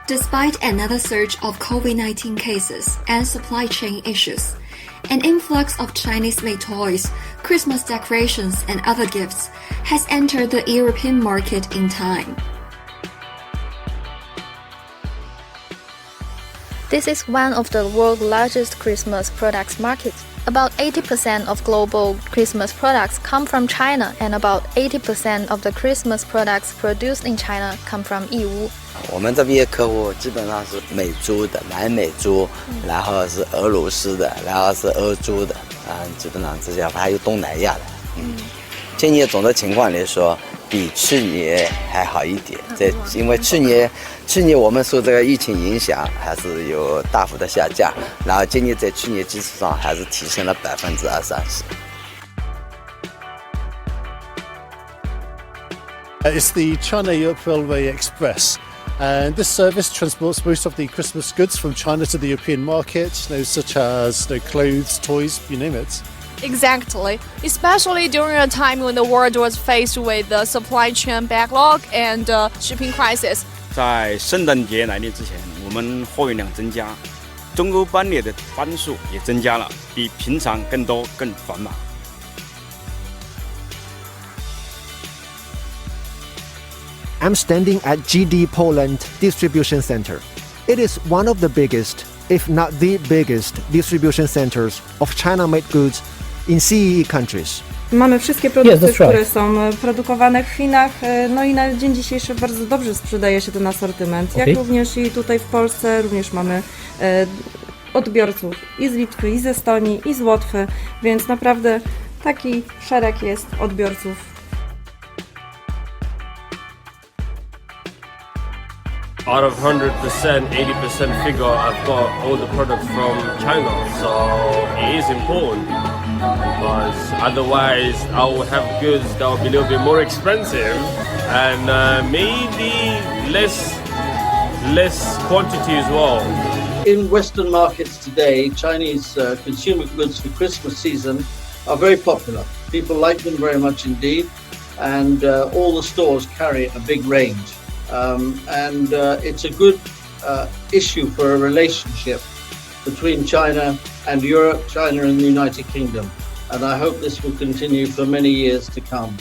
Despite another surge of COVID-19 cases and supply chain issues, an influx of Chinese-made toys, Christmas decorations, and other gifts has entered the European market in time. This is one of the world's largest Christmas products markets. About 80% of global Christmas products come from China, and about 80% of the Christmas products produced in China come from 义乌。我们这边客户基本上是美洲的、南美洲，然后是俄罗斯的，然后是欧洲的，基本上这些还有东南亚的。今年总的情况来说，比去年还好一点。因为去年我们受这个疫情影响，还是有大幅的下降，然后今年在去年基础上还是提升了20-30%。It's the China-Europe Railway Express, and this service transports most of the Christmas goods from China to the European market, such as clothes, toys, you name it. Exactly, especially during a time when the world was faced with the supply chain backlog and shipping crisis. 在圣诞节来临之前，我们货运量增加，中欧班列的班数也增加了，比平常更多、更繁忙。I'm standing at GD Poland Distribution Center. It is one of the biggest, if not the biggest, distribution centers of China-made goods in CEE countries. Mamy wszystkie produkty, które są produkowane w Chinach, no i na dzień dzisiejszy bardzo dobrze sprzedaje się ten asortyment. Jak również i tutaj w Polsce, również mamy odbiorców i z Litwy, i z Estonii, i z Łotwy, więc naprawdę taki szereg jest odbiorców. Out of 100%, 80% figure I've got all the products from China, so it is important because otherwise I will have goods that will be a little bit more expensive and maybe less quantity as well. In Western markets today, Chinese consumer goods for Christmas season are very popular. People like them very much indeed, and all the stores carry a big range. And it's a good issue for a relationship between China and Europe, China and the United Kingdom. And I hope this will continue for many years to come.